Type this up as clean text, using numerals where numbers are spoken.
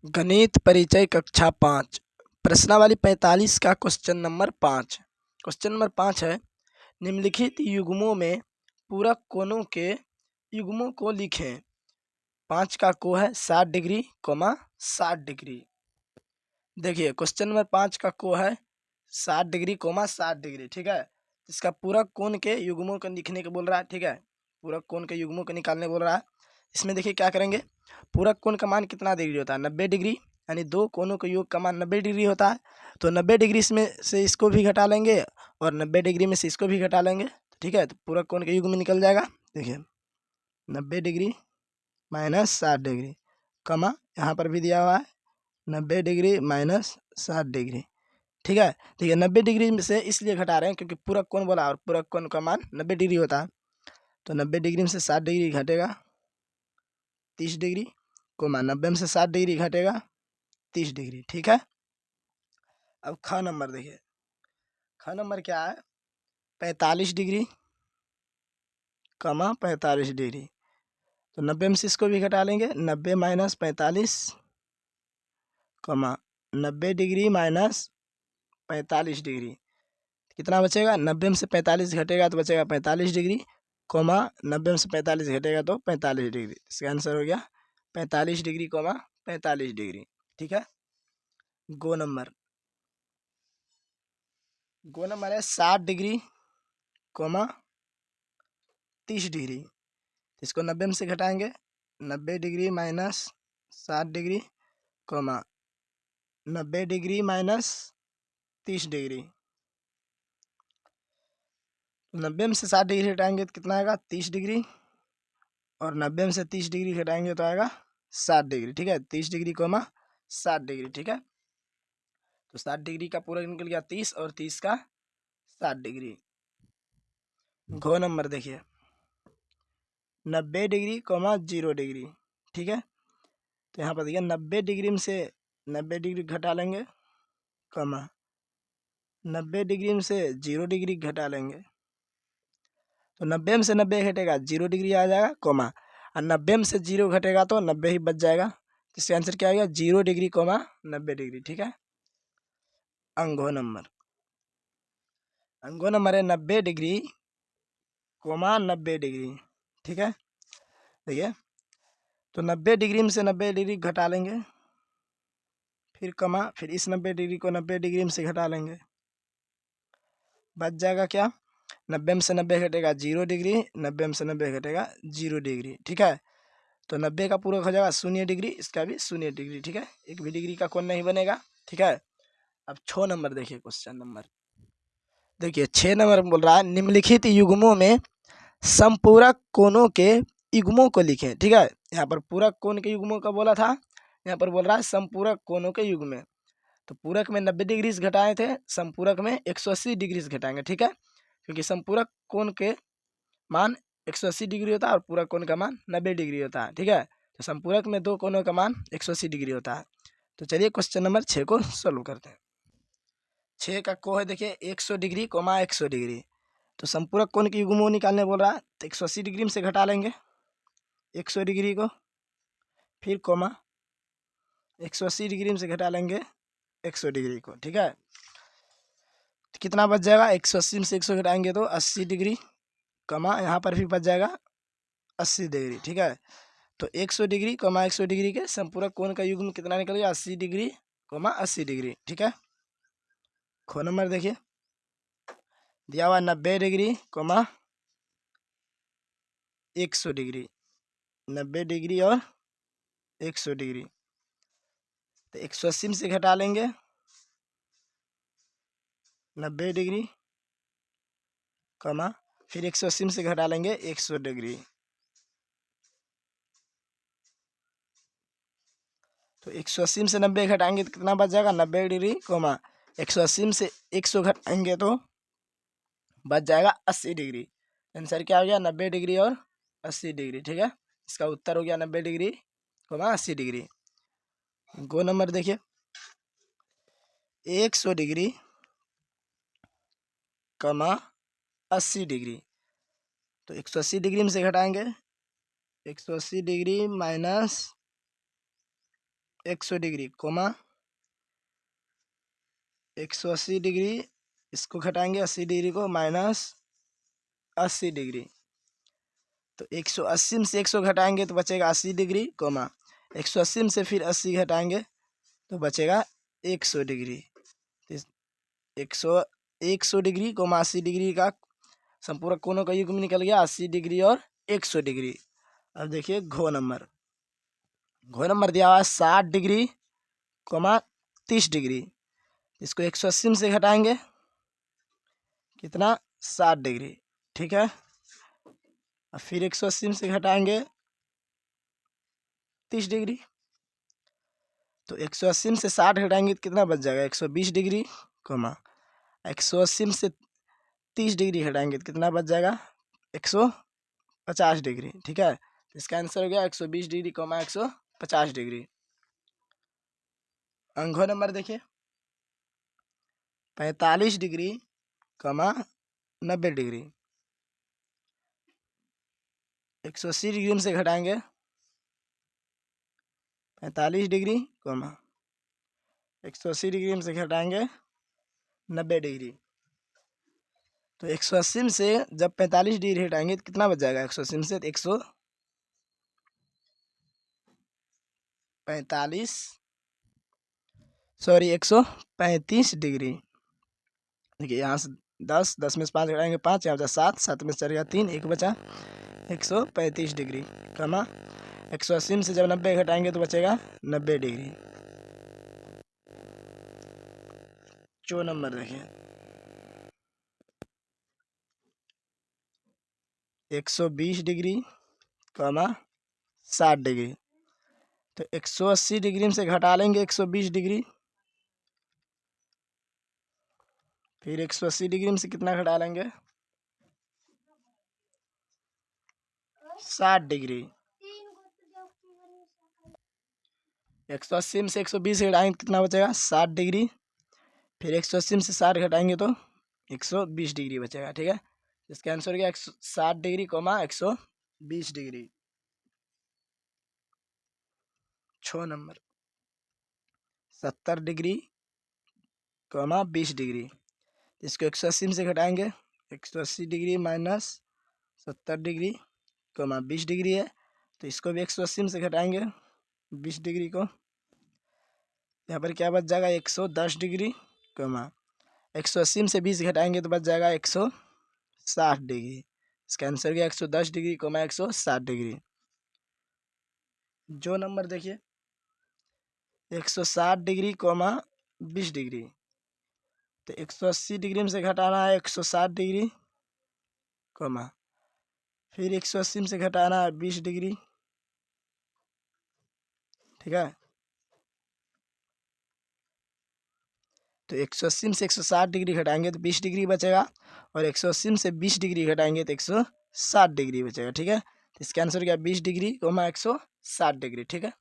गणित परिचय कक्षा 5 प्रश्नावली 45 का क्वेश्चन नंबर 5। क्वेश्चन नंबर 5 है, निम्नलिखित युग्मों में पूरक कोणों के युग्मों को लिखें। 5 का को है 60 डिग्री, 60 डिग्री। देखिए क्वेश्चन नंबर 5 का को है 60 डिग्री, 60 डिग्री, ठीक है। इसका पूरक कोण के युग्मों को लिखने को बोल रहा है, ठीक है। पूरक कोण के युग्मों को निकालने बोल रहा है। इसमें देखिए क्या करेंगे, पूरक कोण का मान कितना डिग्री होता है, 90 डिग्री, यानी दो कोणों के योग का मान 90 डिग्री होता है। तो 90 डिग्री इसमें से इसको भी घटा लेंगे और 90 डिग्री में से इसको भी घटा लेंगे, ठीक है। तो पूरक कोण के युग्म निकल जाएगा। देखिए 90 डिग्री माइनस 60 डिग्री, यहाँ पर भी दिया हुआ है 90 डिग्री माइनस 60 डिग्री, ठीक है। ठीक है, 90 डिग्री में से इसलिए घटा रहे हैं क्योंकि पूरक कोण बोला और पूरक कोण का मान 90 डिग्री होता है। तो 90 डिग्री में से 60 डिग्री घटेगा 30 डिग्री, 90 में से 60 डिग्री घटेगा 30 डिग्री, ठीक है। अब ख नंबर देखिए, ख नंबर क्या है, 45 डिग्री, 45 डिग्री। तो 90 में से इसको भी घटा लेंगे, 90 माइनस 45, 90 डिग्री माइनस 45 डिग्री, कितना बचेगा, 90 में से 45 घटेगा तो बचेगा 45 डिग्री, 90 में से 45 घटेगा तो 45 डिग्री। इसका आंसर हो गया 45 डिग्री, 45 डिग्री, ठीक है। गो नंबर है 60 डिग्री, 30 डिग्री। इसको 90 में से घटाएंगे, 90 degree minus 60 degree, 90 degree minus 30 degree. 90 में से 60 डिग्री घटाएंगे तो कितना आएगा, 30 डिग्री, और 90 में से 30 डिग्री घटाएंगे तो आएगा 60 डिग्री, ठीक है। 30 डिग्री, 60 डिग्री, ठीक है। तो 60 डिग्री का पूरा निकल गया 30 और 30 का 60 डिग्री। घ नंबर देखिए, 90 डिग्री, 0 डिग्री, ठीक है। तो यहाँ पर देखिए 90 डिग्री में से 90 डिग्री घटा लेंगे, 90 डिग्री में से 0 डिग्री घटा लेंगे। तो 90 में से 90 घटेगा 0 डिग्री आ जाएगा, और 90 में से 0 घटेगा तो 90 ही बच जाएगा। तो इसका आंसर क्या आ गया, 0 डिग्री, 90 डिग्री, ठीक है। अंगो नंबर है 90 डिग्री, 90 डिग्री, ठीक है। देखिए तो 90 डिग्री में से 90 डिग्री घटा लेंगे, फिर इस 90 डिग्री को 90 डिग्री में से घटा लेंगे, बच जाएगा क्या, 90 में से 90 घटेगा 0 डिग्री, 90 में से 90 घटेगा 0 डिग्री, ठीक है। तो 90 का पूरक हो जाएगा 0 डिग्री, इसका भी 0 डिग्री, ठीक है। एक भी डिग्री का कोण नहीं बनेगा, ठीक है। अब 6 नंबर देखिए, क्वेश्चन नंबर देखिए 6 नंबर बोल रहा है, निम्नलिखित युग्मों में समपूरक कोणों के युग्मों को लिखें, ठीक है। यहाँ पर पूरक कोण के युग्मों का बोला था, यहाँ पर बोल रहा है समपूरक कोणों के युग्म में। तो पूरक में 90 डिग्री से घटाए थे, समपूरक में 180 डिग्री से घटाएंगे, ठीक है। क्योंकि समपूरक कोण के मान 180 डिग्री होता है और पूरक कोण का मान 90 डिग्री होता है, ठीक है। तो समपूरक में दो कोणों का मान 180 डिग्री होता है। तो चलिए क्वेश्चन नंबर 6 को सोल्व करते हैं। 6 का को है देखिए 100 डिग्री, 100 डिग्री। तो संपूरक कोण के युग्मों निकालने बोल रहा है, तो 180 डिग्री में से घटा लेंगे 100 डिग्री को, फिर 180 डिग्री में से घटा लेंगे 100 डिग्री को, ठीक है। तो कितना बच जाएगा, 180 में से 100 घटाएंगे तो 80 डिग्री, यहाँ पर भी बच जाएगा 80 डिग्री, ठीक है। तो 100 डिग्री, 100 डिग्री के संपूरक कोण का युग्म कितना निकल गया, 80 डिग्री, 80 डिग्री, ठीक है। खो नंबर देखिए, दिया हुआ 90 डिग्री, 100 डिग्री, 90 डिग्री और 100 डिग्री। तो 180 में से घटा लेंगे 90 डिग्री, फिर 180 में से घटा लेंगे 100 डिग्री। तो 180 में से 90 घटाएंगे तो कितना बच जाएगा, 90 डिग्री, 180 में से 100 घटाएंगे तो बच जाएगा 80 डिग्री। आंसर क्या हो गया, 90 डिग्री और 80 डिग्री, ठीक है। इसका उत्तर हो गया 90 डिग्री, 80 डिग्री। गो नंबर देखिए, 100 डिग्री, 80 डिग्री। तो 180 डिग्री में से घटाएंगे 180 degree minus 100 degree comma 180 degree, इसको घटाएंगे 80 डिग्री को माइनस 80 डिग्री। तो 180 में से 100 घटाएंगे तो बचेगा 80 डिग्री कोमा 180 में से फिर 80 घटाएंगे तो बचेगा 100 डिग्री। 100 डिग्री कोमा 80 डिग्री का संपूरक कोणों का युग्म निकल गया 80 डिग्री और 100 डिग्री। अब देखिए घ नंबर दिया हुआ है 60 डिग्री कोमा 30 डिग्री। इसको 180 में से घटाएंगे कितना 60 डिग्री, ठीक है। और फिर 180 में से घटाएंगे 30 डिग्री। तो 180 में से 60 घटाएंगे तो कितना बच जाएगा 120 डिग्री कोमा 180 में से 30 डिग्री घटाएंगे तो कितना बच जाएगा 150 डिग्री, ठीक है। तो इसका आंसर हो गया 120 डिग्री कोमा 150 डिग्री। अंक नंबर देखिए 45 डिग्री कोमा 90 डिग्री। 180 डिग्री में से घटाएंगे 45 डिग्री कोमा 180 डिग्री में से घटाएंगे 90 डिग्री। तो 180 में से जब 45 डिग्री हटाएंगे तो कितना बच जाएगा 180 में से 135 डिग्री। देखिए यहाँ से 10 में से 5 घटाएंगे 5, यहाँ बचा 7 में से 4 गया 3, 1 बचा 135 डिग्री कमा 180 में से जब 90 घटाएंगे तो बचेगा 90 डिग्री। 4 नंबर देखिए 120 डिग्री कमा 60 डिग्री। तो 180 डिग्री में से घटा लेंगे 120 डिग्री, फिर 180 डिग्री में से कितना घटा लेंगे 60 डिग्री। 180 में से 120 घटाएंगे तो कितना बचेगा 60 डिग्री, फिर 180 में से 60 घटाएंगे तो 120 डिग्री बचेगा, ठीक है। इसका आंसर हो गया 60 degree comma 120 degree. 6 number 70 degree comma 20 degree. इसको 180 में से घटाएंगे 180 degree minus 70 degree comma 20 degree है, तो इसको भी 180 में से घटाएंगे 20 डिग्री को, यहाँ पर क्या बच जाएगा 110 डिग्री कोमा 180 में से 20 घटाएंगे तो बच जाएगा 160 डिग्री। इसका आंसर गया 110 डिग्री कोमा 160 डिग्री। जो नंबर देखिए 160 डिग्री कोमा 20 डिग्री। तो 180 डिग्री में से घटाना है 160 डिग्री कोमा फिर 180 में से घटाना है 20 डिग्री, ठीक है। तो 180 में से 160 डिग्री घटाएंगे तो 20 डिग्री बचेगा, और 180 में से 20 डिग्री घटाएंगे तो 160 डिग्री बचेगा, ठीक है। तो इसका आंसर क्या 20 डिग्री कोमा 160 डिग्री, ठीक है।